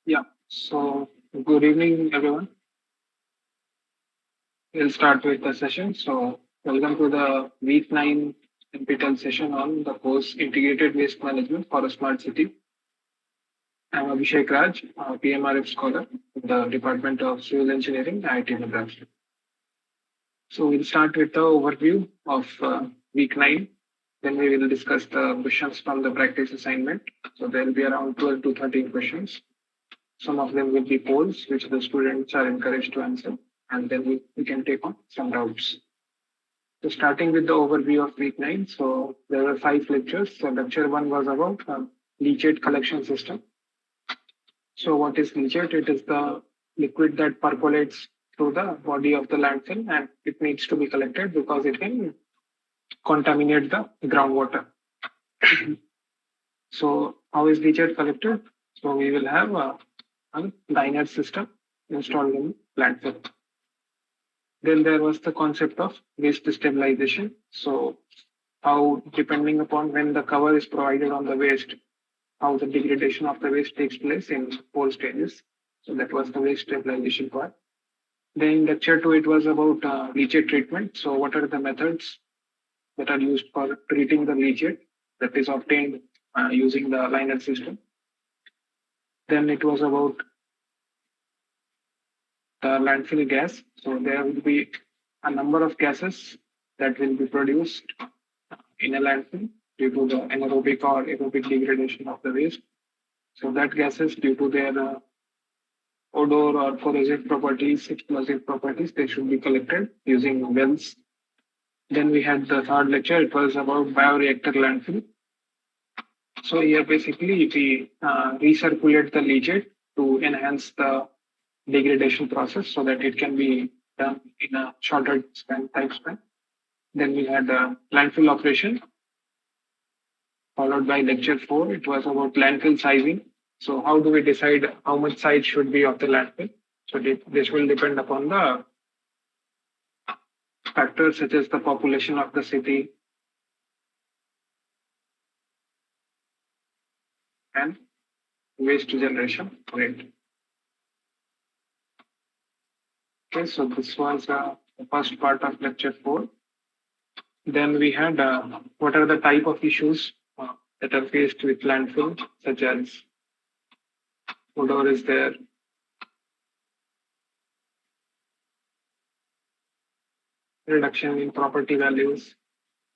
Yeah, so good evening, everyone. We'll start with the session. So, welcome to the week 9 NPTEL session on the course Integrated Waste Management for a Smart City. I'm Abhishek Raj, PMRF scholar in the Department of Civil Engineering, IIT Madras. So, we'll start with the overview of week 9. Then we will discuss the questions from the practice assignment. So, there will be around 12 to 13 questions. Some of them will be polls, which the students are encouraged to answer, and then we can take on some doubts. So starting with the overview of week 9, so there were 5 lectures. So lecture 1 was about leachate collection system. So what is leachate? It is the liquid that percolates through the body of the landfill, and it needs to be collected because it can contaminate the groundwater. So how is leachate collected? So we will have a liner system installed in landfill. Then there was the concept of waste stabilization. So how, depending upon when the cover is provided on the waste, how the degradation of the waste takes place in 4 stages. So that was the waste stabilization part. Then in lecture 2, it was about leachate treatment. So what are the methods that are used for treating the leachate that is obtained using the liner system? Then it was about the landfill gas. So there will be a number of gases that will be produced in a landfill due to the anaerobic or aerobic degradation of the waste. So that gases, due to their odor or corrosive properties, explosive properties, they should be collected using wells. Then we had the third lecture. It was about bioreactor landfill. So here basically we recirculate the leachate to enhance the degradation process so that it can be done in a shorter time span. Then we had landfill operation, followed by lecture 4. It was about landfill sizing. So how do we decide how much size should be of the landfill? So this will depend upon the factors such as the population of the city and waste generation rate. Okay, so this was the first part of lecture 4. Then we had what are the type of issues that are faced with landfill, such as odor is there, reduction in property values,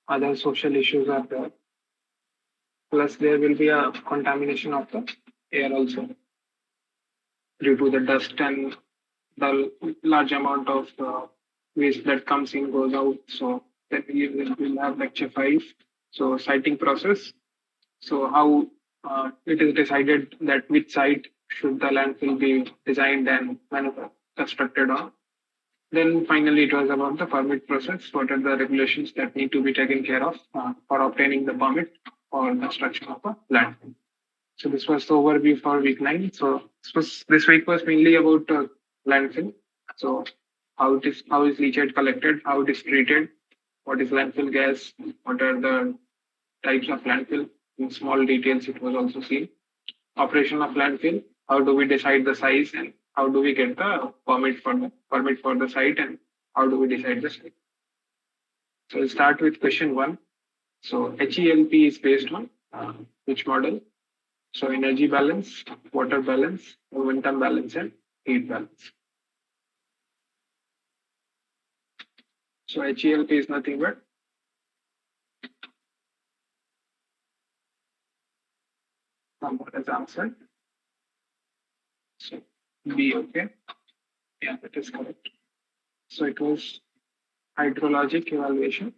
other social issues are there. Plus, there will be a contamination of the air also due to the dust and the large amount of waste that comes in goes out. So then we will have lecture 5. So siting process. So how it is decided that which site should the landfill be designed and constructed on. Then finally, it was about the permit process. What are the regulations that need to be taken care of for obtaining the permit for construction of a landfill? So this was the overview for week 9. So this week was mainly about landfill. So how is leachate collected, how it is treated, what is landfill gas, what are the types of landfill. In small details, it was also seen. Operation of landfill, how do we decide the size and how do we get the permit for the site and how do we decide the site. So we'll start with question 1. So HELP is based on which model? So energy balance, water balance, momentum balance, and heat balance. So HELP is nothing but what is answered. So B, okay. Yeah, that is correct. So it was hydrologic evaluation.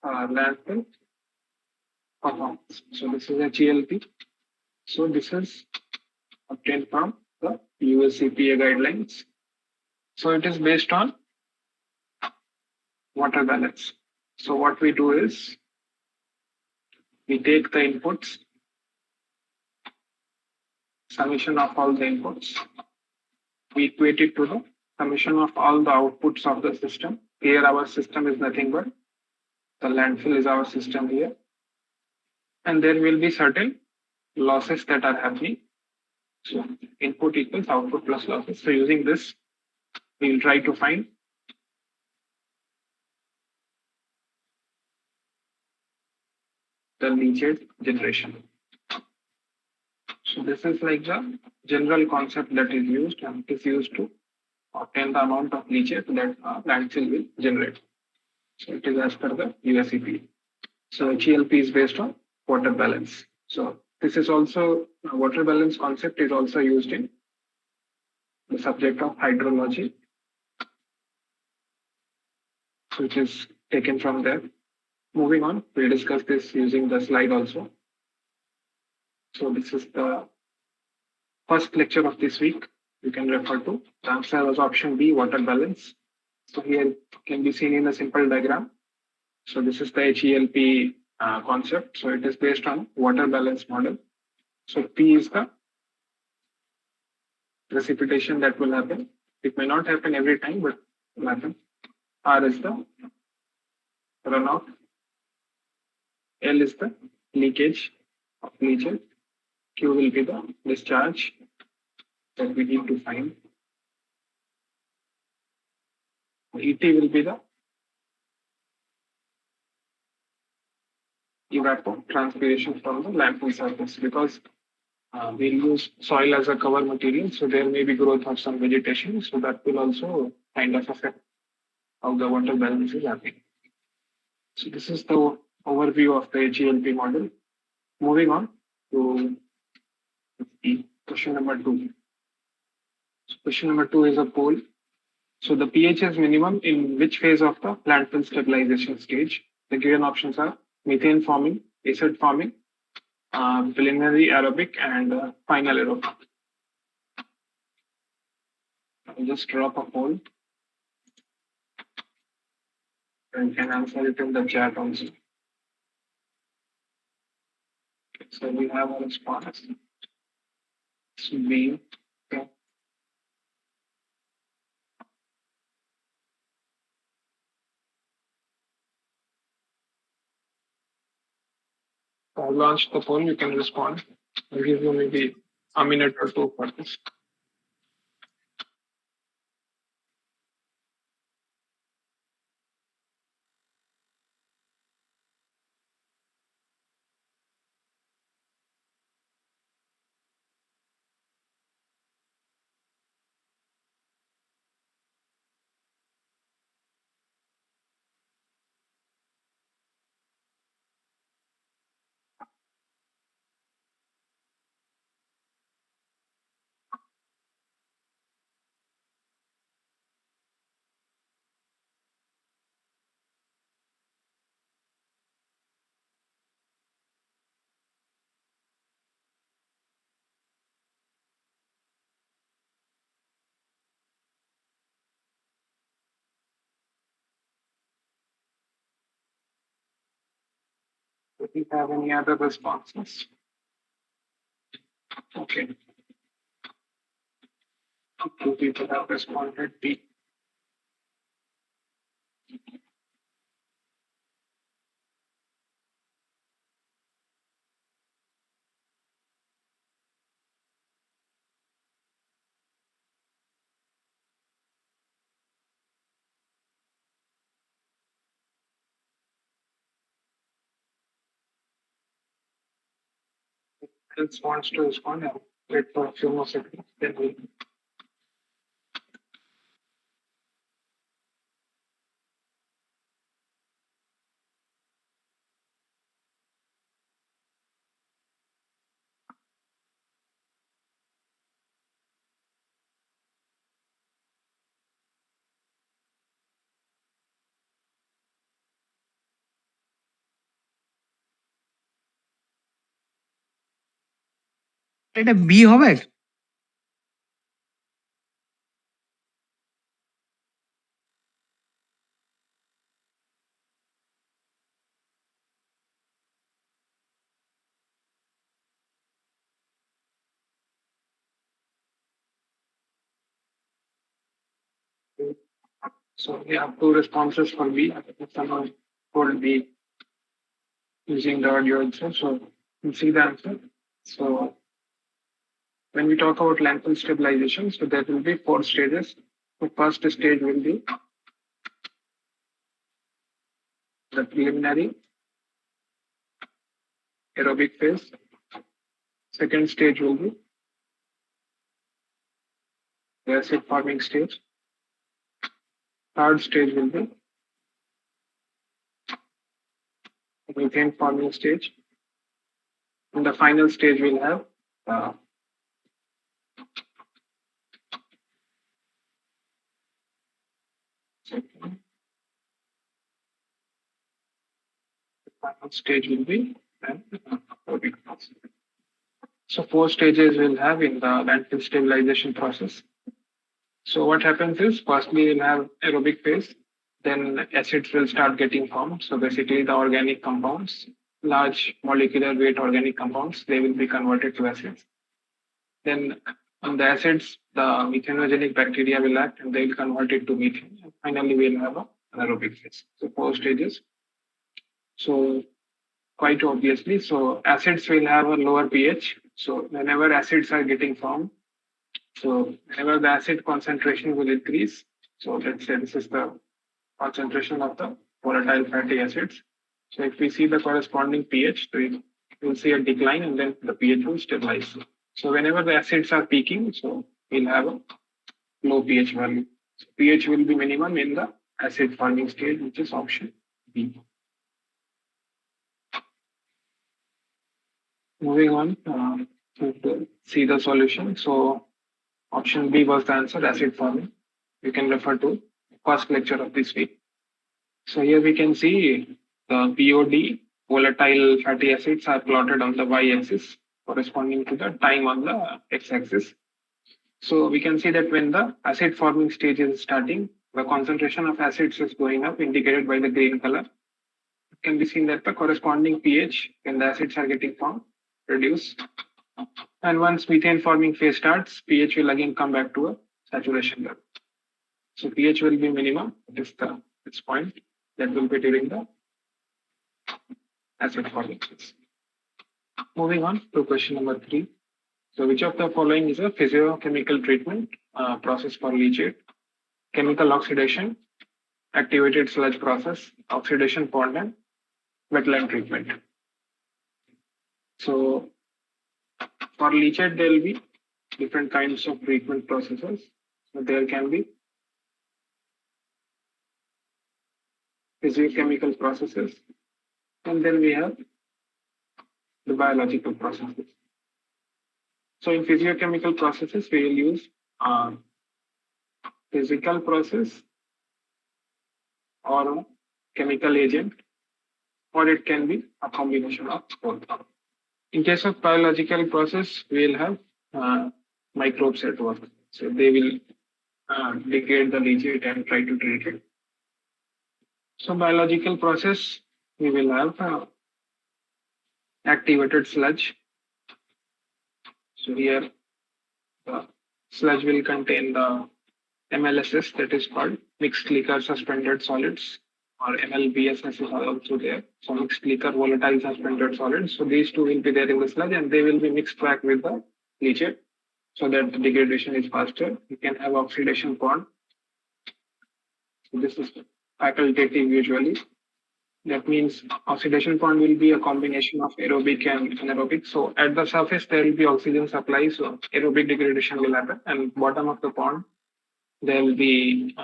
Landfill performance. So this is HELP. So this is obtained from the US EPA guidelines. So it is based on water balance. So what we do is we take the inputs, summation of all the inputs, we equate it to the summation of all the outputs of the system. Here our system is nothing but the landfill is our system here. And there will be certain losses that are happening. So input equals output plus losses. So using this, we will try to find the leachate generation. So this is like the general concept that is used, and it is used to obtain the amount of leachate that landfill will generate. So it is as per the USEP. So HELP is based on water balance. So this is also water balance concept is also used in the subject of hydrology. So it is taken from there. Moving on, we'll discuss this using the slide also. So this is the first lecture of this week. You can refer to. The answer was option B, water balance. So here can be seen in a simple diagram. So this is the HELP concept. So it is based on water balance model. So P is the precipitation that will happen. It may not happen every time, but it will happen. R is the runoff. L is the leakage of leachate. Q will be the discharge that we need to find. ET will be the evapotranspiration from the landfill surface, because we'll use soil as a cover material, so there may be growth of some vegetation, so that will also kind of affect how the water balance is happening. So this is the overview of the HELP model. Moving on to question number 2. So question number 2 is a poll. So the pH is minimum in which phase of the landfill stabilization stage? The given options are methane forming, acid forming, preliminary aerobic, and final aerobic. I'll just drop a poll and can answer it in the chat also. So we have a response. So B. Okay. I'll launch the poll. You can respond. I'll give you maybe a minute or two for this. If you have any other responses. Okay. Two people have responded. B. Else wants to respond. I'll wait for a few more seconds. Then we. এটা B হবে? So we have two responses for B. Someone told B using the audio also. So you see the answer. So when we talk about landfill stabilization, so there will be 4 stages. The first stage will be the preliminary aerobic phase. Second stage will be the acid forming stage. Third stage will be the methane forming stage. And the final stage will have second. The final stage will be aerobic process. So 4 stages we'll have in the landfill stabilization process. So what happens is, firstly we'll have aerobic phase, then acids will start getting formed. So basically the organic compounds, large molecular weight organic compounds, they will be converted to acids. Then on the acids, the methanogenic bacteria will act and they will convert it to methane. And finally, we'll have an anaerobic phase. So 4 stages. So quite obviously, so acids will have a lower pH. So whenever acids are getting formed, so whenever the acid concentration will increase, so let's say this is the concentration of the volatile fatty acids. So if we see the corresponding pH, so you'll see a decline and then the pH will stabilize. So whenever the acids are peaking, so we'll have a low pH value. So pH will be minimum in the acid forming stage, which is option B. Moving on to see the solution. So option B was the answer, acid forming. You can refer to first lecture of this week. So here we can see the BOD, volatile fatty acids, are plotted on the y-axis corresponding to the time on the x-axis. So we can see that when the acid forming stage is starting, the concentration of acids is going up, indicated by the green color. It can be seen that the corresponding pH, when the acids are getting formed, reduce. And once methane forming phase starts, pH will again come back to a saturation level. So pH will be minimum at this point. That will be during the acid forming phase. Moving on to question number 3. So which of the following is a physiochemical treatment process for leachate? Chemical oxidation, activated sludge process, oxidation pond, and wetland treatment. So for leachate, there will be different kinds of treatment processes. So there can be physiochemical processes, and then we have the biological processes. So in physiochemical processes, we will use physical process or a chemical agent, or it can be a combination of both. In case of biological process, we will have microbes at work. So they will degrade the leachate and try to treat it. So biological process, we will have activated sludge. So here the sludge will contain the MLSS, that is called mixed liquor suspended solids, or MLBSS is also there. So mixed liquor volatile suspended solids. So these two will be there in the sludge and they will be mixed back with the leachate so that the degradation is faster. You can have oxidation pond. So this is facultative usually. That means oxidation pond will be a combination of aerobic and anaerobic. So at the surface, there will be oxygen supply. So aerobic degradation will happen. And bottom of the pond, there will be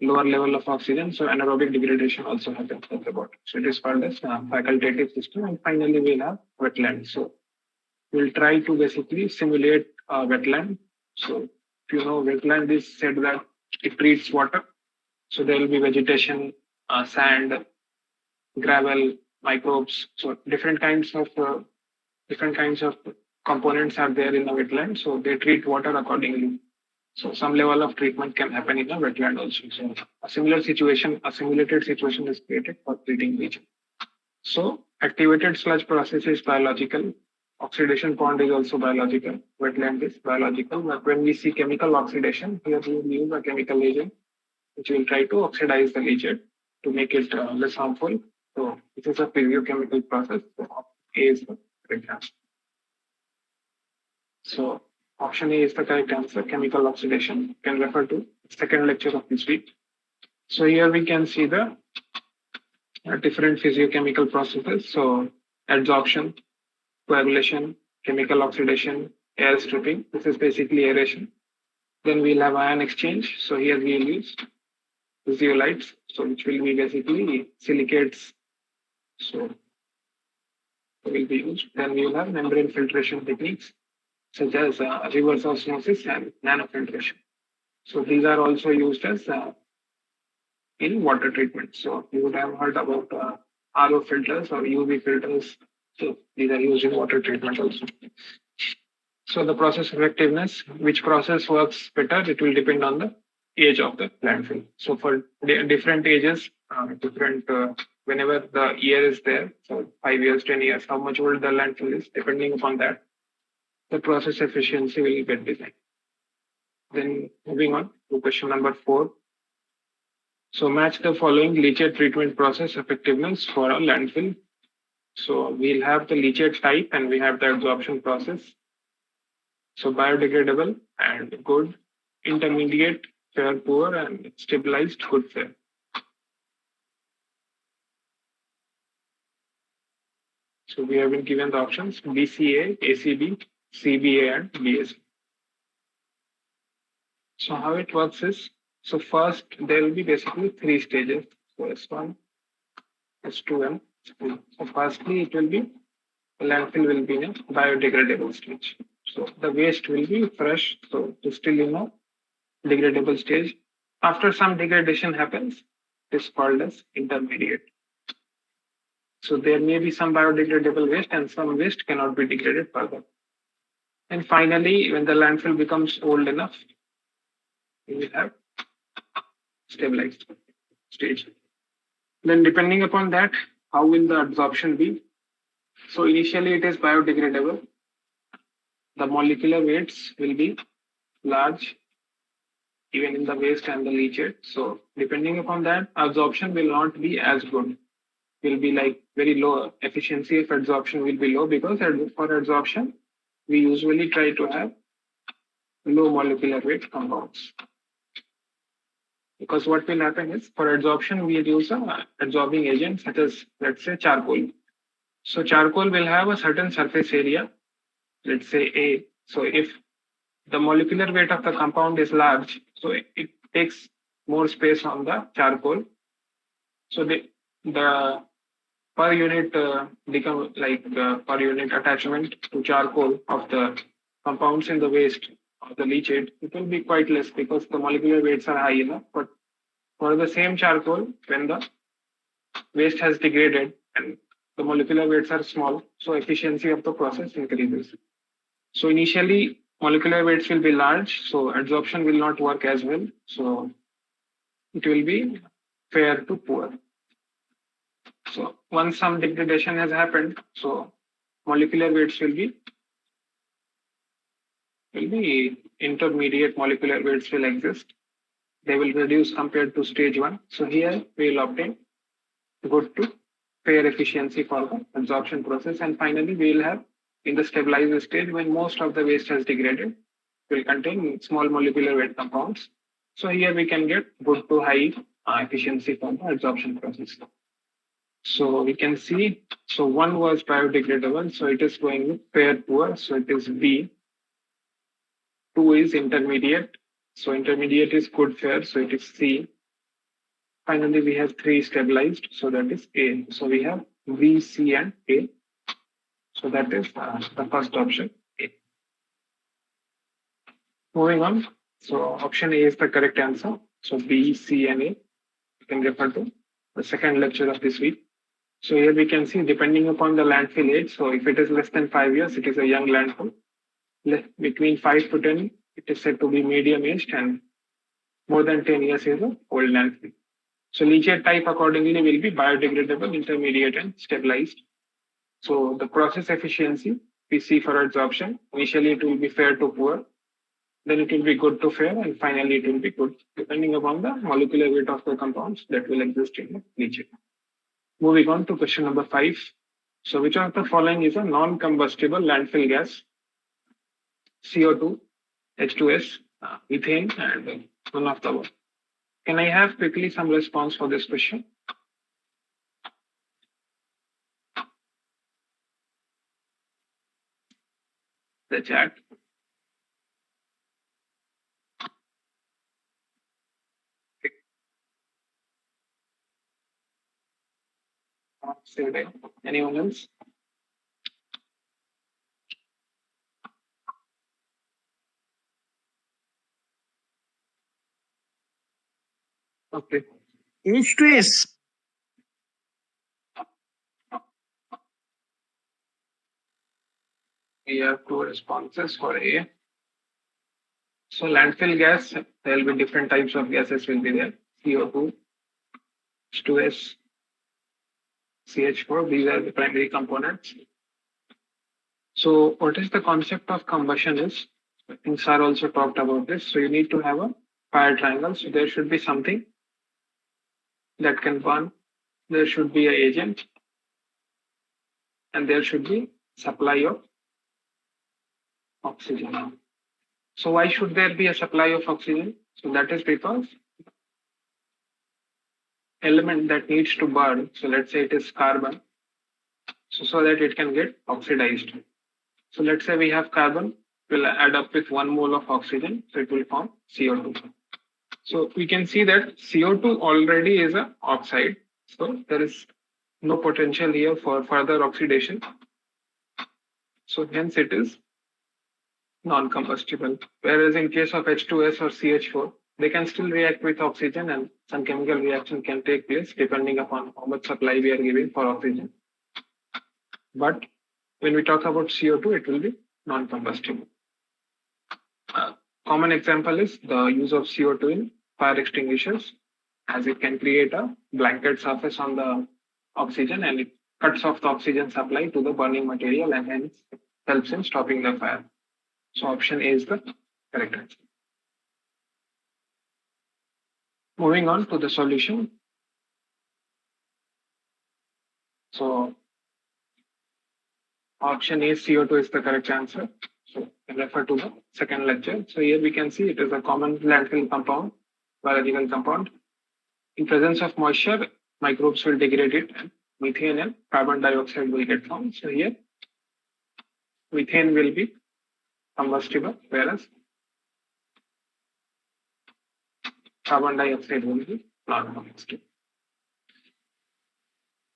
lower level of oxygen. So anaerobic degradation also happens at the bottom. So it is called as facultative system. And finally, we'll have wetland. So we'll try to basically simulate a wetland. So if you know, wetland is said that it treats water. So there will be vegetation, sand, gravel, microbes. So different kinds of components are there in the wetland. So they treat water accordingly. So some level of treatment can happen in a wetland also. So a similar situation, a simulated situation is created for treating leachate. So activated sludge process is biological. Oxidation pond is also biological. Wetland is biological. But when we see chemical oxidation, here we will use a chemical agent. which will try to oxidize the leachate to make it less harmful. So this is a physiochemical process. So A is the correct answer. So option A is the correct answer, chemical oxidation. You can refer to second lecture of this week. So here we can see the different physiochemical processes. So adsorption, coagulation, chemical oxidation, air stripping. This is basically aeration. Then we'll have ion exchange. So here we'll use zeolites, so which will be basically silicates. So will be used. Then we will have membrane filtration techniques such as reverse osmosis and nanofiltration. So these are also used as in water treatment. So you would have heard about RO filters or UV filters. So these are used in water treatment also. So the process effectiveness, which process works better, it will depend on the age of the landfill. So for different ages, whenever the year is there, so 5 years, 10 years, how much old the landfill is, depending upon that, the process efficiency will get designed. Then moving on to question number 4. So match the following leachate treatment process effectiveness for a landfill. So we'll have the leachate type and we have the adsorption process. So biodegradable and good, intermediate, fair, poor, and stabilized, good, fair. So we have been given the options BCA, ACB, CBA, and BSB. So how it works is, so first there will be basically 3 stages. So S1, S2, and S3. So firstly, it will be, the landfill will be in a biodegradable stage. So the waste will be fresh, so it's still in a degradable stage. After some degradation happens, it is called as intermediate. So there may be some biodegradable waste and some waste cannot be degraded further. And finally, when the landfill becomes old enough, we will have stabilized stage. Then depending upon that, how will the adsorption be? So initially it is biodegradable. The molecular weights will be large, even in the waste and the leachate. So depending upon that, absorption will not be as good. Will be like very low. Efficiency of adsorption will be low because for adsorption, we usually try to have low molecular weight compounds. Because what will happen is, for adsorption, we use an adsorbing agent such as, let's say, charcoal. So charcoal will have a certain surface area, let's say A. So if the molecular weight of the compound is large, so it takes more space on the charcoal. So the per unit become like per unit attachment to charcoal of the compounds in the waste of the leachate, it will be quite less because the molecular weights are high enough. But for the same charcoal, when the waste has degraded and the molecular weights are small, so efficiency of the process increases. So initially, molecular weights will be large, so adsorption will not work as well. So it will be fair to poor. So once some degradation has happened, so molecular weights will be intermediate molecular weights will exist. They will reduce compared to stage 1. So here we will obtain good to fair efficiency for the adsorption process. And finally, we will have in the stabilized stage when most of the waste has degraded, will contain small molecular weight compounds. So here we can get good to high efficiency for the adsorption process. So we can see, so 1 was biodegradable, so it is going with fair poor, so it is B. 2 is intermediate, so intermediate is good fair, so it is C. Finally, we have 3 stabilized, so that is A. So we have B, C, and A. So that is the first option, A. Moving on, so option A is the correct answer. So B, C, and A. You can refer to the second lecture of this week. So here we can see, depending upon the landfill age, so if it is less than 5 years, it is a young landfill. Between 5 to 10, it is said to be medium aged, and more than 10 years is an old landfill. So leachate type accordingly will be biodegradable, intermediate, and stabilized. So the process efficiency we see for adsorption, initially it will be fair to poor. then it will be good to fair, and finally it will be good, depending upon the molecular weight of the compounds that will exist in the nature. Moving on to question number 5. So which of the following is a non-combustible landfill gas? CO2, H2S, methane, and none of the above. Can I have quickly some response for this question? The chat. Anyone else? Okay. H2S. We have 2 responses for A. So landfill gas, there will be different types of gases will be there. CO2, H2S, CH4, these are the primary components. So what is the concept of combustion is? I think Sir also talked about this. So you need to have a fire triangle. So there should be something that can burn. There should be an agent. And there should be supply of oxygen. So why should there be a supply of oxygen? So that is because element that needs to burn, so let's say it is carbon, so that it can get oxidized. So let's say we have carbon, will add up with 1 mole of oxygen, so it will form CO2. So we can see that CO2 already is an oxide, so there is no potential here for further oxidation. So hence it is non-combustible. Whereas in case of H2S or CH4, they can still react with oxygen and some chemical reaction can take place depending upon how much supply we are giving for oxygen. But when we talk about CO2, it will be non-combustible. Common example is the use of CO2 in fire extinguishers, as it can create a blanket surface on the oxygen and it cuts off the oxygen supply to the burning material and hence helps in stopping the fire. So option A is the correct answer. Moving on to the solution. So option A, CO2 is the correct answer. So refer to the second lecture. So here we can see it is a common landfill compound, biological compound. In presence of moisture, microbes will degrade it and methane and carbon dioxide will get formed. So here methane will be combustible, whereas carbon dioxide will be non-combustible.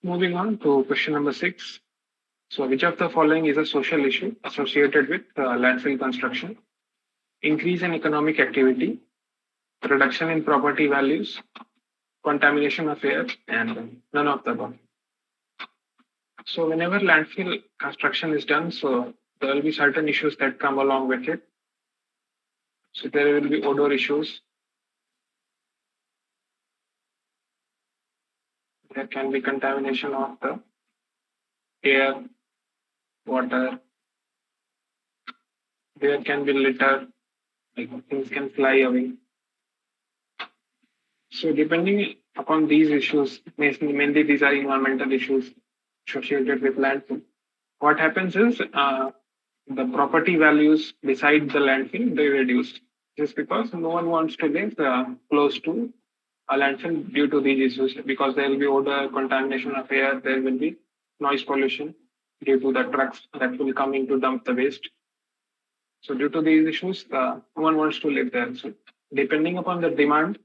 Moving on to question number 6. So which of the following is a social issue associated with landfill construction? Increase in economic activity, reduction in property values, contamination of air, and none of the above. So whenever landfill construction is done, so there will be certain issues that come along with it. So there will be odor issues. There can be contamination of the air, water. There can be litter, like things can fly away. So depending upon these issues, mainly these are environmental issues associated with landfill. What happens is the property values beside the landfill, they reduce. Just because no one wants to live close to a landfill due to these issues, because there will be odor, contamination of air, there will be noise pollution due to the trucks that will come in to dump the waste. So due to these issues, no one wants to live there. So depending upon the demand,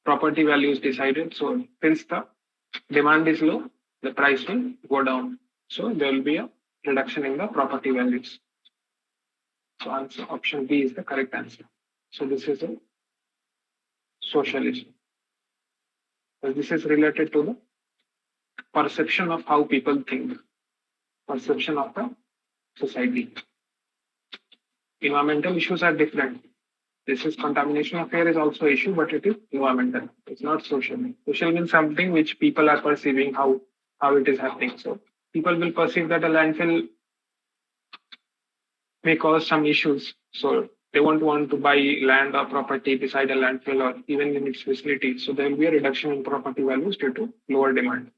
property value is decided. So since the demand is low, the price will go down. So there will be a reduction in the property values. So answer option B is the correct answer. So this is a social issue. So this is related to the perception of how people think, perception of the society. Environmental issues are different. This is contamination of air is also an issue, but it is environmental. It's not social. Social means something which people are perceiving how it is happening. So people will perceive that a landfill may cause some issues. So they won't want to buy land or property beside a landfill or even in its vicinity. So there will be a reduction in property values due to lower demand.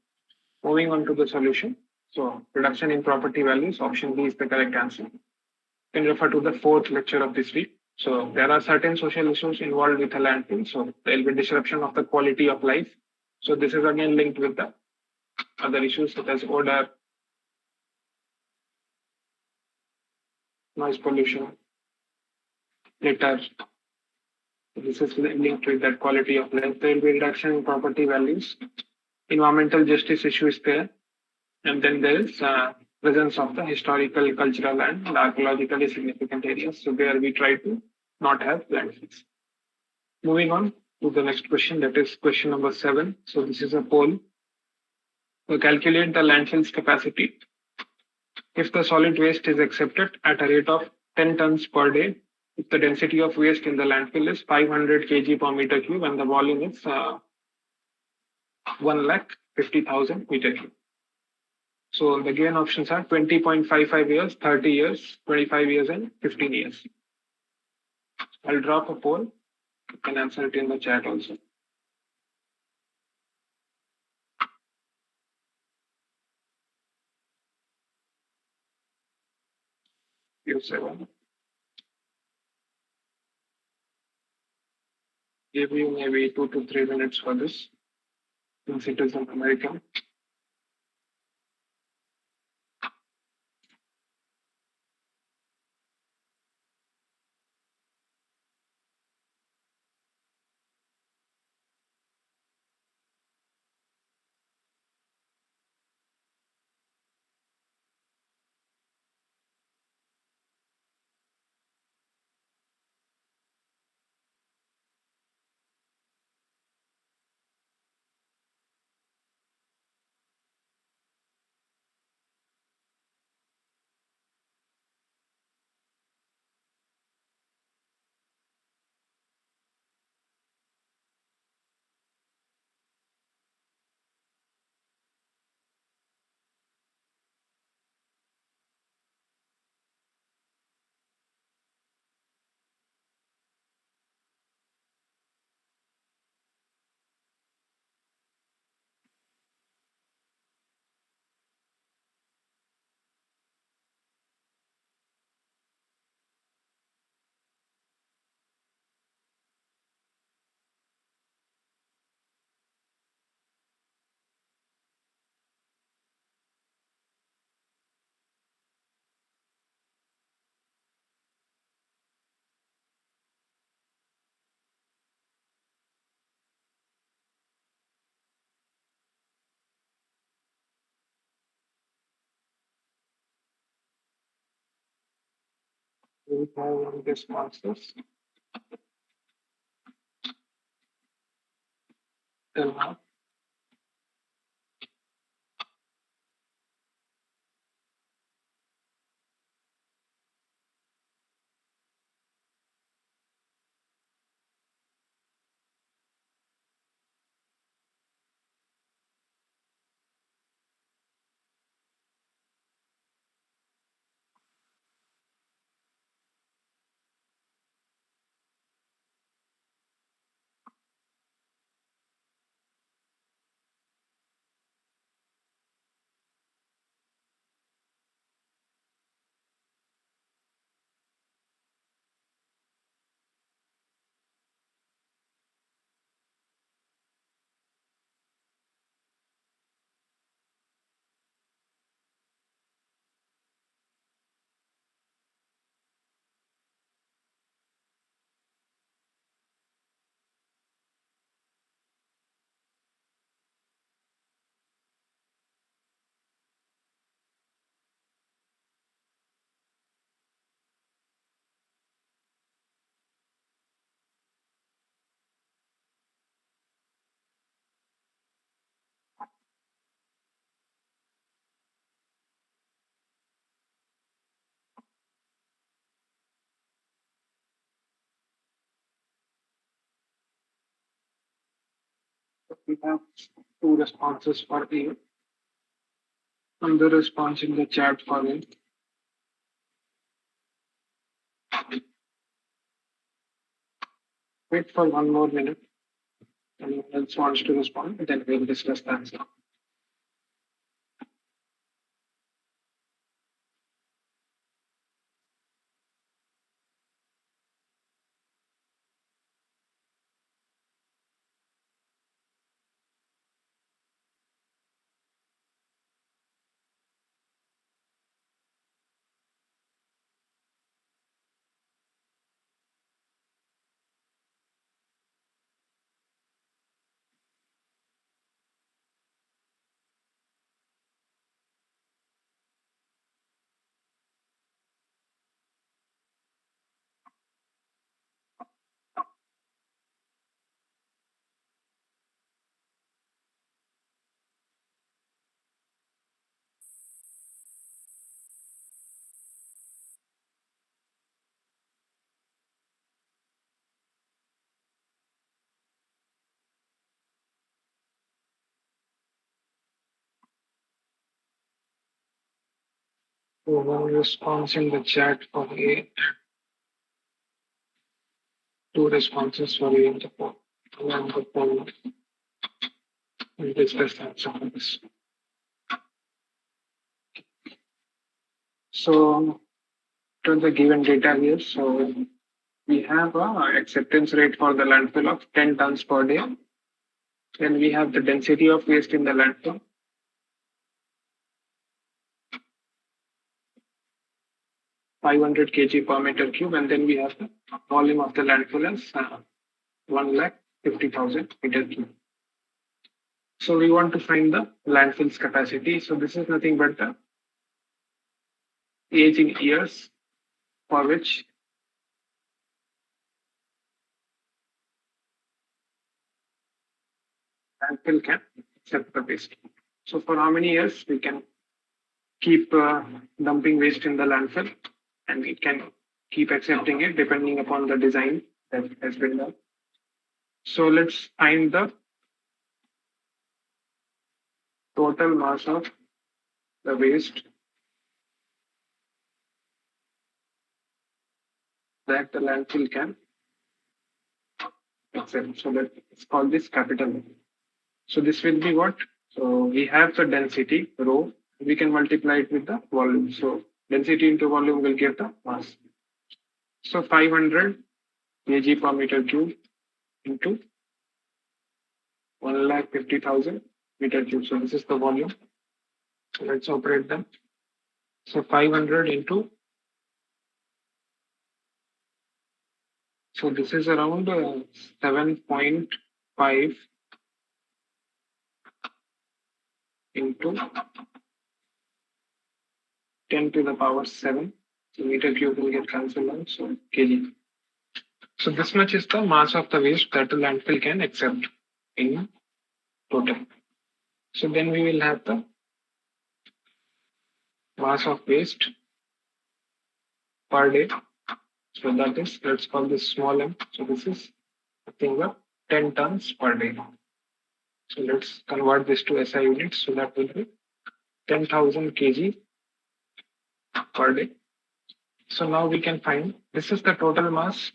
Moving on to the solution. So reduction in property values, option B is the correct answer. You can refer to the fourth lecture of this week. So there are certain social issues involved with a landfill. So there will be disruption of the quality of life. So this is again linked with the other issues such as odor, noise pollution, litter. This is linked with that quality of life. There will be reduction in property values. Environmental justice issue is there. And then there is presence of the historical, cultural, and archaeologically significant areas. So there we try to not have landfills. Moving on to the next question, that is question number 7. So this is a poll. So calculate the landfill's capacity. If the solid waste is accepted at a rate of 10 tons per day, if the density of waste in the landfill is 500 kg per meter cube and the volume is 1,50,000 meter cube. So the given options are 20.55 years, 30 years, 25 years, and 15 years. I'll drop a poll. You can answer it in the chat also. Q7. Give you maybe 2 to 3 minutes for this, since it is an American. We have any responses till now. We have 2 responses for A. Another response in the chat for A. Wait for 1 more minute. Anyone else wants to respond, then we'll discuss the answer. So one response in the chat for A, two responses for A in the poll. And the poll will discuss the answer for this. So to the given data here, so we have a acceptance rate for the landfill of 10 tons per day. Then we have the density of waste in the landfill, 500 kg per meter cube, and then we have the volume of the landfill as 1,50,000 meter cube. So we want to find the landfill's capacity. So this is nothing but the age in years for which landfill can accept the waste. So for how many years we can keep dumping waste in the landfill, and it can keep accepting it depending upon the design that has been done. So let's find the total mass of the waste that the landfill can accept. So that it's called this capital. So this will be what? So we have the density rho. We can multiply it with the volume. So density into volume will give the mass. So 500 kg per meter cube into 1,50,000 meter cube. So this is the volume. So let's operate them. So 500 into, so this is around 7.5 into 10 to the power 7. So meter cube will get cancelled out, so kg. So this much is the mass of the waste that the landfill can accept in total. So then we will have the mass of waste per day. So that is, let's call this small m. So this is nothing but 10 tons per day. So let's convert this to SI units. So that will be 10,000 kg per day. So now we can find, this is the total mass,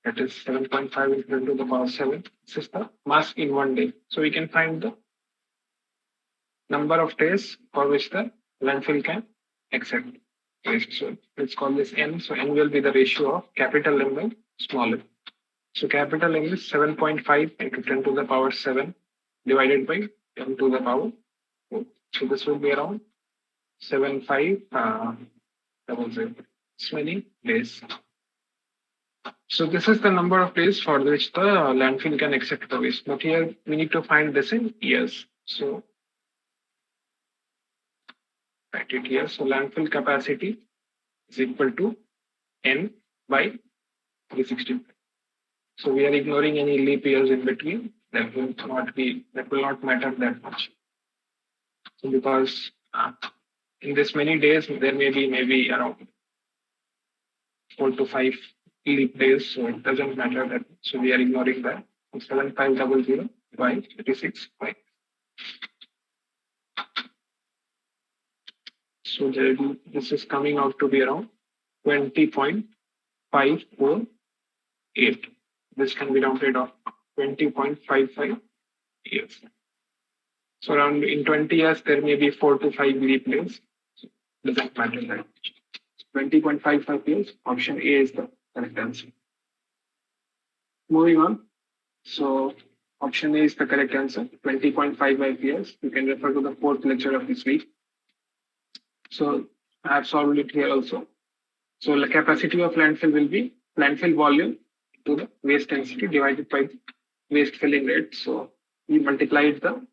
that is 7.5 into 10 to the power 7. This is the mass in 1 day. So we can find the number of days for which the landfill can accept waste. So let's call this n. So n will be the ratio of capital M by small m. So capital M is 7.5 into 10 to the power 7 divided by 10 to the power 4. So this will be around 7500. This many days. So this is the number of days for which the landfill can accept the waste. But here we need to find this in years. So write it here. So landfill capacity is equal to n by 365. So we are ignoring any leap years in between. That will not matter that much. So because in this many days there may be around 4 to 5 leap days, so it doesn't matter that. So we are ignoring that. 7500 by 36. So this is coming out to be around 20.548 this can be rounded off 20.55 years. So around in 20 years, there may be 4 to 5 replays. So doesn't matter that much. 20.55 years, option A is the correct answer. Moving on. So option A is the correct answer, 20.55 years. You can refer to the fourth lecture of this week. So I have solved it here also. So the capacity of landfill will be landfill volume to the waste density divided by the waste filling rate. So we multiplied the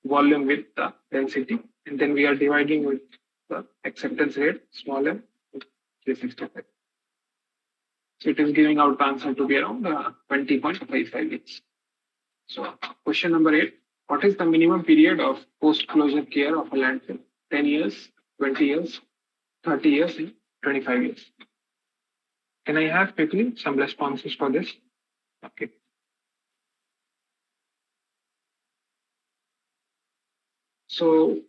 volume with the density, and then we are dividing with the acceptance rate, small m, 365. So it is giving out the answer to be around 20.55 years. So question number 8, what is the minimum period of post-closure care of a landfill? 10 years, 20 years, 30 years, and 25 years. Can I have quickly some responses for this? Okay. So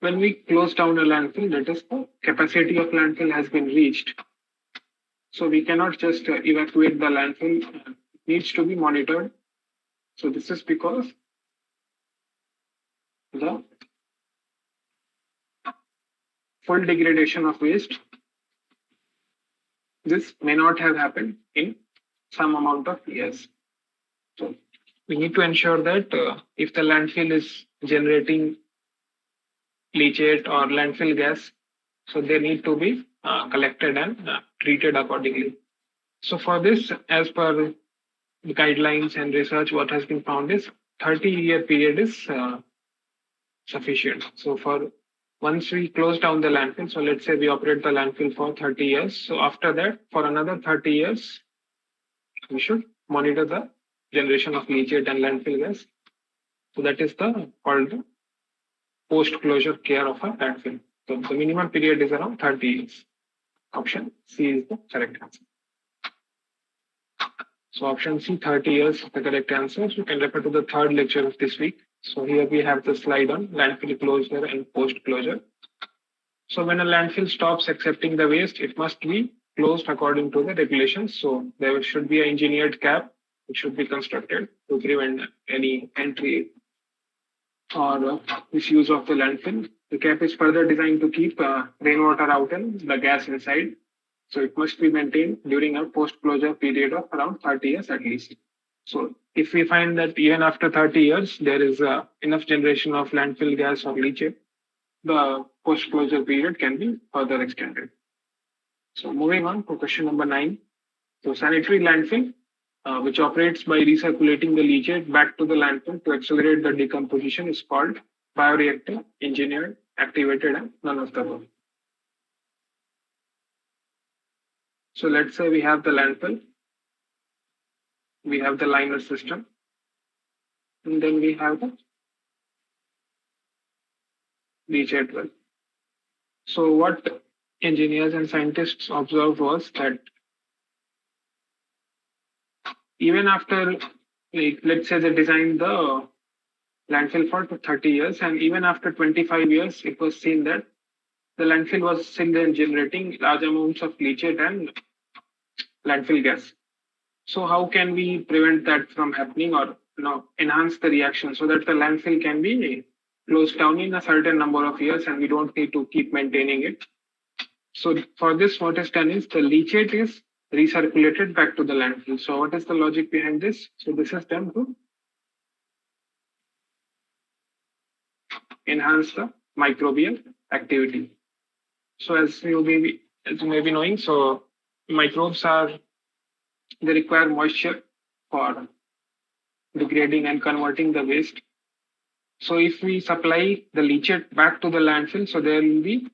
when we close down a landfill, that is the capacity of landfill has been reached. So we cannot just evacuate the landfill. It needs to be monitored. So this is because the full degradation of waste, this may not have happened in some amount of years. So we need to ensure that if the landfill is generating leachate or landfill gas, so they need to be collected and treated accordingly. So for this, as per the guidelines and research, what has been found is 30-year period is sufficient. So for once we close down the landfill, so let's say we operate the landfill for 30 years. So after that, for another 30 years, we should monitor the generation of leachate and landfill gas. So that is the called the post-closure care of a landfill. So the minimum period is around 30 years. Option C is the correct answer. So option C, 30 years is the correct answer. You can refer to the third lecture of this week. So here we have the slide on landfill closure and post-closure. So when a landfill stops accepting the waste, it must be closed according to the regulations. So there should be an engineered cap which should be constructed to prevent any entry or misuse of the landfill. The cap is further designed to keep rainwater out and the gas inside. So it must be maintained during a post-closure period of around 30 years at least. So if we find that even after 30 years, there is enough generation of landfill gas or leachate, the post-closure period can be further extended. So moving on to question number 9. So sanitary landfill, which operates by recirculating the leachate back to the landfill to accelerate the decomposition, is called bioreactor, engineered, activated, and none of the above. So let's say we have the landfill, we have the liner system, and then we have the leachate well. So what engineers and scientists observed was that even after, like, let's say they designed the landfill for 30 years, and even after 25 years, it was seen that the landfill was still then generating large amounts of leachate and landfill gas. So how can we prevent that from happening, or enhance the reaction so that the landfill can be closed down in a certain number of years and we don't need to keep maintaining it? So for this, what is done is the leachate is recirculated back to the landfill. So what is the logic behind this? So this is done to enhance the microbial activity. So as you may be knowing, so microbes they require moisture for degrading and converting the waste. So if we supply the leachate back to the landfill, so there will be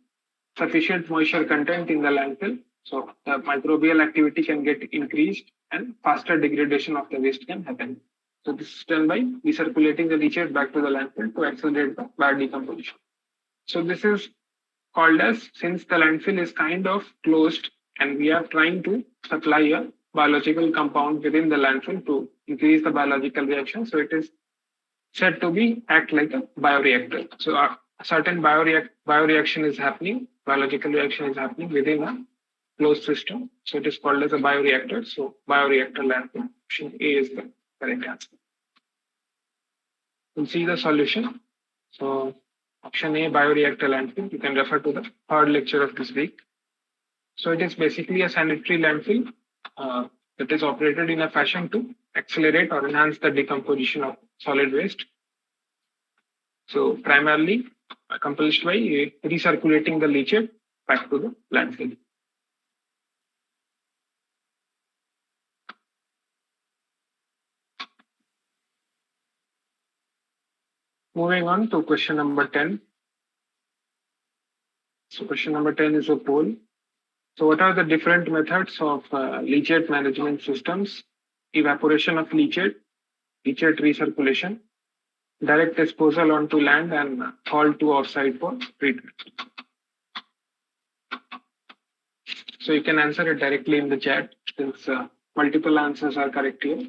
sufficient moisture content in the landfill. So the microbial activity can get increased and faster degradation of the waste can happen. So this is done by recirculating the leachate back to the landfill to accelerate the biodecomposition. So this is called as, since the landfill is kind of closed and we are trying to supply a biological compound within the landfill to increase the biological reaction. So it is said to be act like a bioreactor. So a certain bioreaction is happening, biological reaction is happening within a closed system. So it is called as a bioreactor. So bioreactor landfill. Option A is the correct answer. We'll see the solution. So option A, bioreactor landfill. You can refer to the third lecture of this week. So it is basically a sanitary landfill that is operated in a fashion to accelerate or enhance the decomposition of solid waste. So primarily accomplished by recirculating the leachate back to the landfill. Moving on to question number 10. So question number 10 is a poll. So what are the different methods of leachate management systems? Evaporation of leachate, leachate recirculation, direct disposal onto land, and haul to offsite for treatment. So you can answer it directly in the chat since multiple answers are correct here.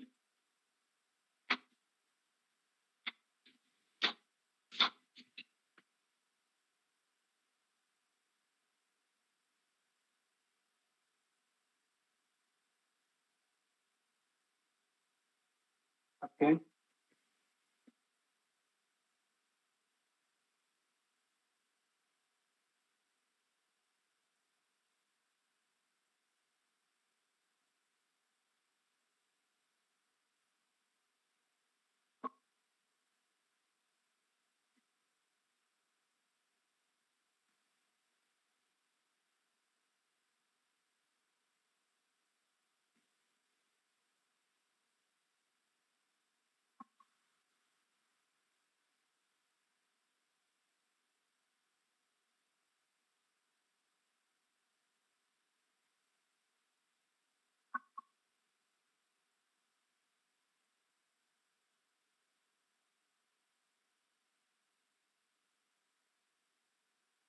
Okay.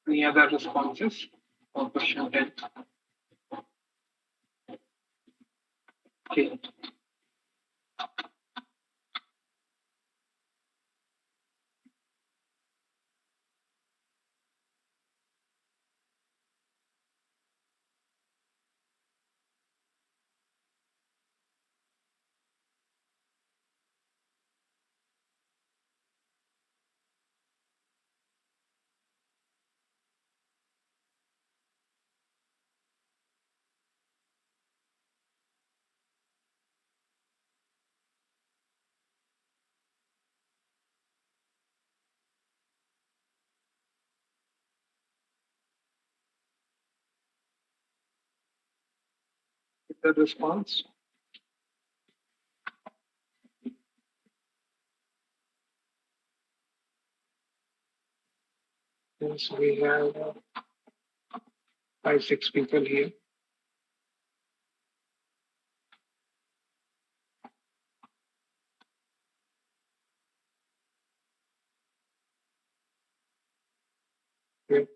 Any other responses for question 10? Okay. The response. Yes, we have 5-6 people here. Okay.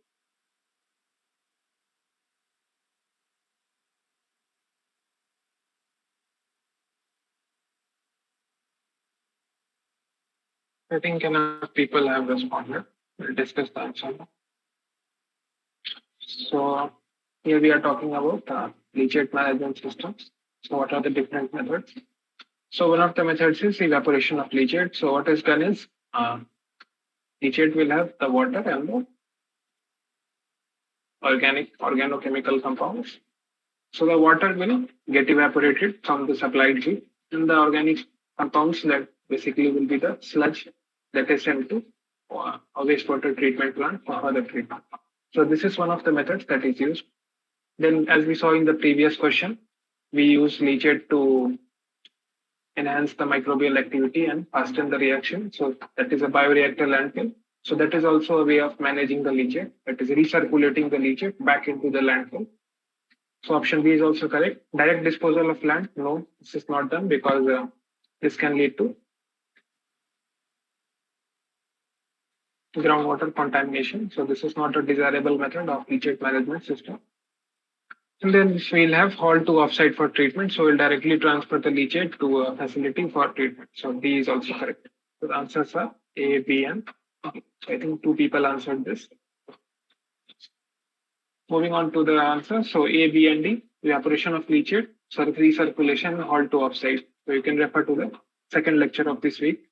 I think enough people have responded. We'll discuss the answer. So here we are talking about leachate management systems. So what are the different methods? So one of the methods is evaporation of leachate. So what is done is leachate will have the water and the organochemical compounds. So the water will get evaporated from the supplied heat, and the organic compounds that basically will be the sludge that is sent to a wastewater treatment plant for further treatment. So this is one of the methods that is used. Then, as we saw in the previous question, we use leachate to enhance the microbial activity and hasten the reaction. So that is a bioreactor landfill. So that is also a way of managing the leachate, that is recirculating the leachate back into the landfill. So option B is also correct. Direct disposal of land, no, this is not done because this can lead to groundwater contamination. So this is not a desirable method of leachate management system. And then we'll have haul to offsite for treatment. So we'll directly transfer the leachate to a facility for treatment. So D is also correct. So the answers are A, B, and D. So I think 2 people answered this. Moving on to the answer. So A, B, and D, evaporation of leachate, recirculation, haul to offsite. So you can refer to the second lecture of this week.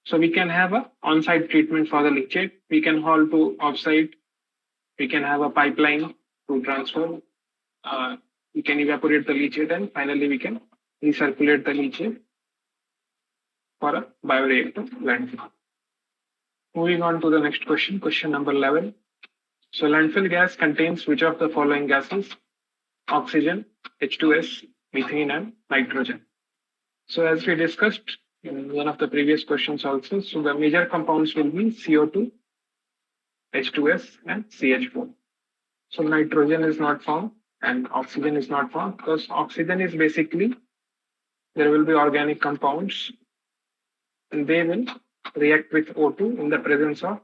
So we can have a on-site treatment for the leachate. We can haul to off-site. We can have a pipeline to transfer. We can evaporate the leachate, and finally we can recirculate the leachate for a bioreactor landfill. Moving on to the next question, question number 11. So landfill gas contains which of the following gases? Oxygen, H2S, methane, and nitrogen. So as we discussed in one of the previous questions also, so the major compounds will be CO2, H2S, and CH4. So nitrogen is not found and oxygen is not found because oxygen is basically, there will be organic compounds and they will react with O2 in the presence of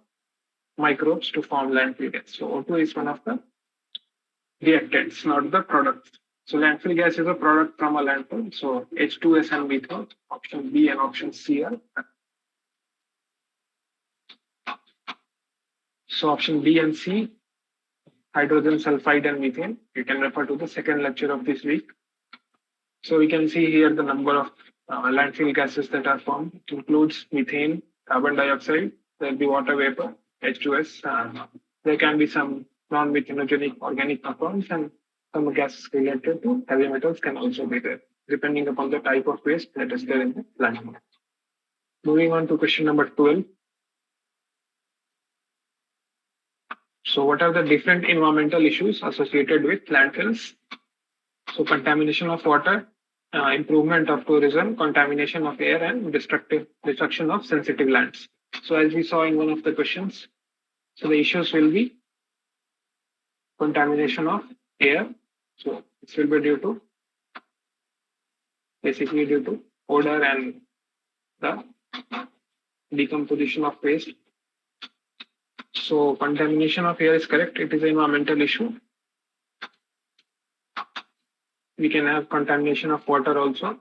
microbes to form landfill gas. So O2 is one of the reactants, not the products. So landfill gas is a product from a landfill. So H2S and methane, option B and option C are. So option B and C, hydrogen sulfide and methane. You can refer to the second lecture of this week. So we can see here the number of landfill gases that are formed. It includes methane, carbon dioxide, there will be water vapor, H2S. There can be some non-methanogenic organic compounds and some gases related to heavy metals can also be there, depending upon the type of waste that is there in the landfill. Moving on to question number 12. So what are the different environmental issues associated with landfills? So contamination of water, improvement of tourism, contamination of air, and destruction of sensitive lands. So as we saw in one of the questions, so the issues will be contamination of air. So this will be due to basically due to odor and the decomposition of waste. So contamination of air is correct. It is an environmental issue. We can have contamination of water also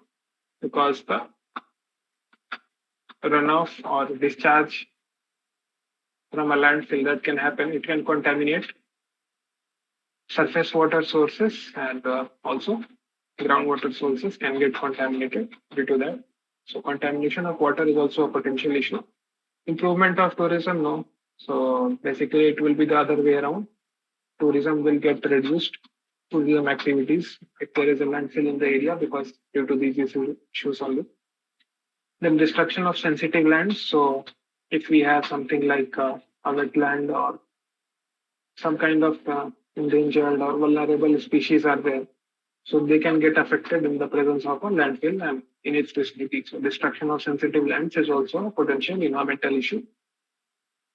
because the runoff or discharge from a landfill that can happen, it can contaminate surface water sources and also groundwater sources can get contaminated due to that. So contamination of water is also a potential issue. Improvement of tourism, no. So basically it will be the other way around. Tourism will get reduced, tourism activities if there is a landfill in the area because due to these issues only. Then destruction of sensitive lands. So if we have something like a wetland or some kind of endangered or vulnerable species are there, so they can get affected in the presence of a landfill and in its vicinity. So destruction of sensitive lands is also a potential environmental issue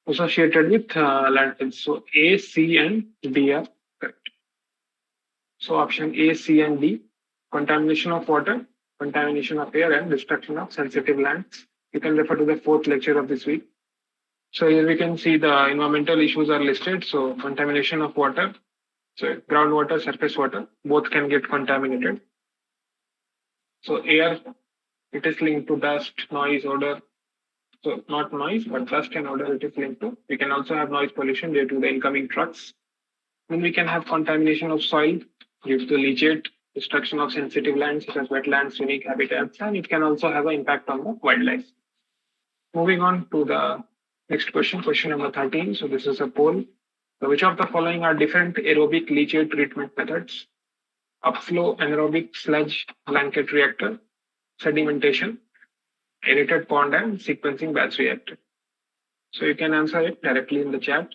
associated with landfills. So A, C, and D are correct. So option A, C, and D, contamination of water, contamination of air, and destruction of sensitive lands. You can refer to the fourth lecture of this week. So here we can see the environmental issues are listed. So contamination of water, so groundwater, surface water, both can get contaminated. So air, it is linked to dust, noise, odor. So not noise, but dust and odor it is linked to. We can also have noise pollution due to the incoming trucks. Then we can have contamination of soil due to the leachate, destruction of sensitive lands such as wetlands, unique habitats, and it can also have an impact on the wildlife. Moving on to the next question, question number 13. So this is a poll. So which of the following are different aerobic leachate treatment methods? Upflow anaerobic sludge blanket reactor, sedimentation, aerated pond, and sequencing batch reactor. So you can answer it directly in the chat.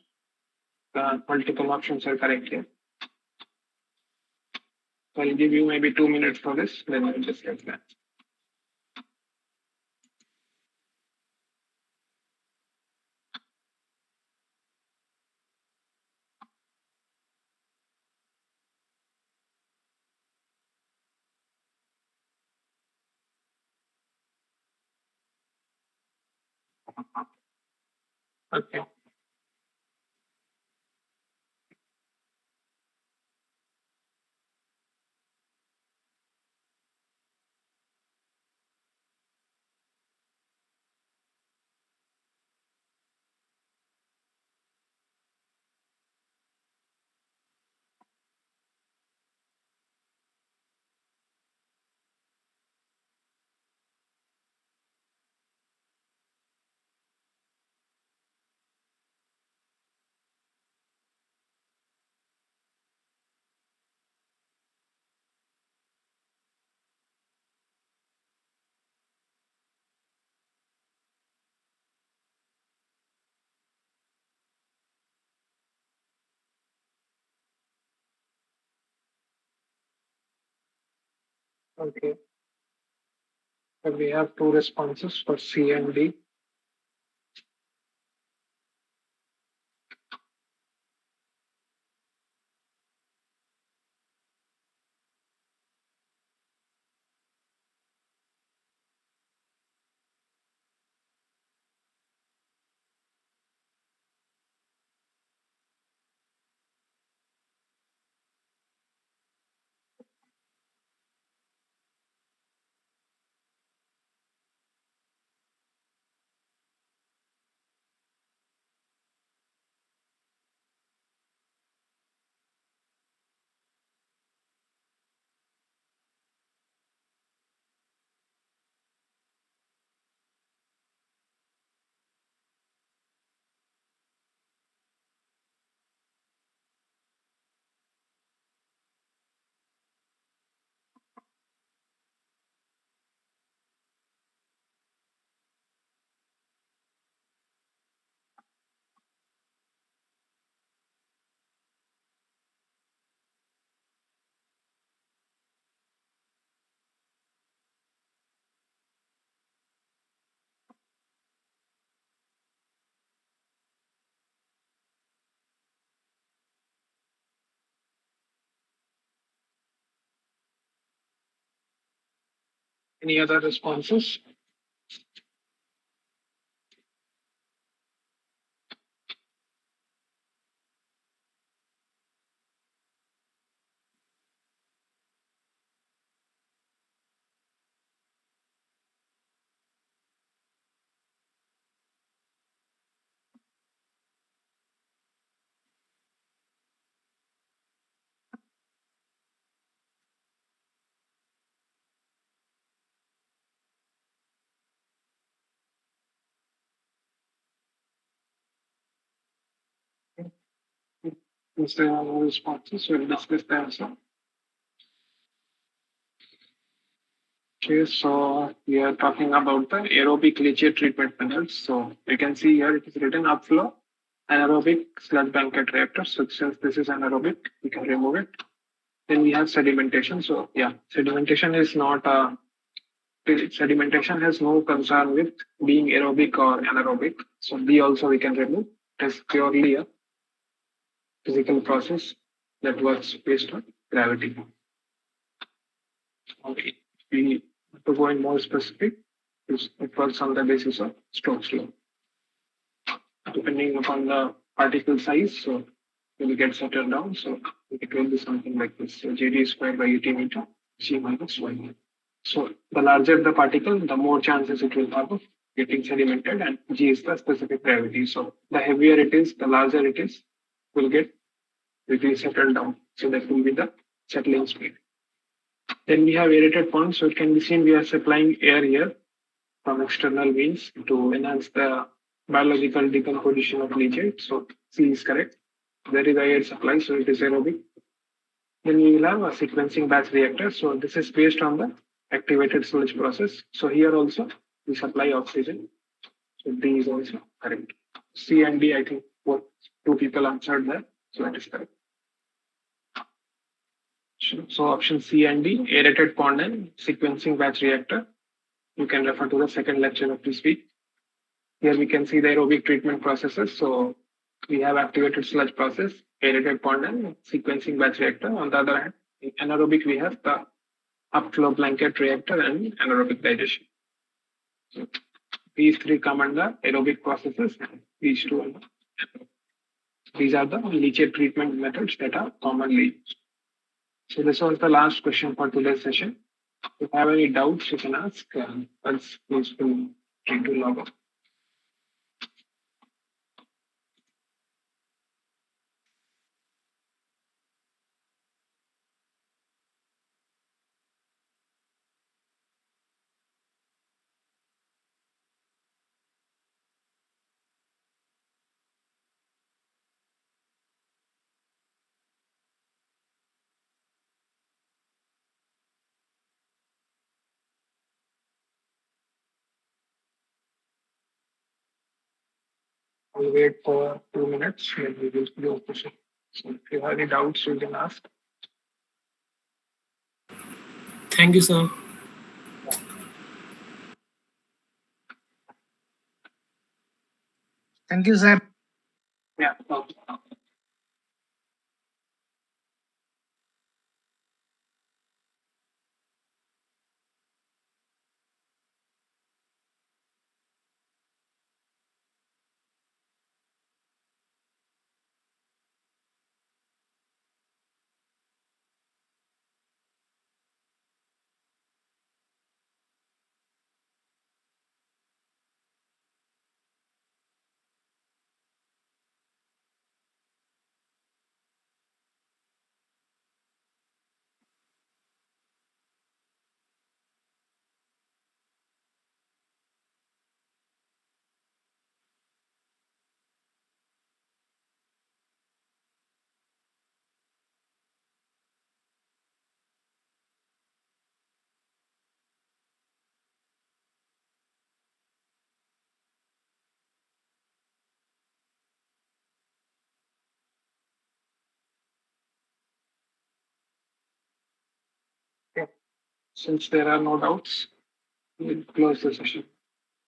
The multiple options are correct here. So I'll give you maybe 2 minutes for this, then I'll just get that. Okay. Okay. So we have two responses for C and D. Any other responses? Is there no responses? We'll discuss the answer. Okay, so we are talking about the aerobic leachate treatment methods. So you can see here it is written upflow, anaerobic sludge blanket reactor. So since this is anaerobic, we can remove it. Then we have sedimentation. So yeah, sedimentation is not sedimentation has no concern with being aerobic or anaerobic. So B also we can remove. It is purely a physical process that works based on gravity. Okay. We to go in more specific, it works on the basis of Stokes law. Depending upon the particle size, so it will get settled down. So it will be something like this. So GD squared by 80 meter, C minus Y. So the larger the particle, the more chances it will have of getting sedimented, and G is the specific gravity. So the heavier it is, the larger it is, will get quickly settled down. So that will be the settling speed. Then we have aerated ponds. So it can be seen we are supplying air here from external means to enhance the biological decomposition of leachate. So C is correct. There is a air supply, so it is aerobic. Then we will have a sequencing batch reactor. So this is based on the activated sludge process. So here also we supply oxygen. So D is also correct. C and D, I think both two people answered that. So that is correct. So option C and D, aerated pond and sequencing batch reactor. You can refer to the second lecture of this week. Here we can see the aerobic treatment processes. So we have activated sludge process, aerated pond and sequencing batch reactor. On the other hand, in anaerobic, we have the upflow blanket reactor and anaerobic digestion. So these three come under aerobic processes, and these two are these are the leachate treatment methods that are commonly used. So this was the last question for today's session. If you have any doubts, you can ask. Else, please feel free to log off. I'll wait for 2 minutes, then we will do a question. So if you have any doubts, you can ask. Thank you, sir. Thank you, sir. Yeah. Okay. Okay. Since there are no doubts, we'll close the session.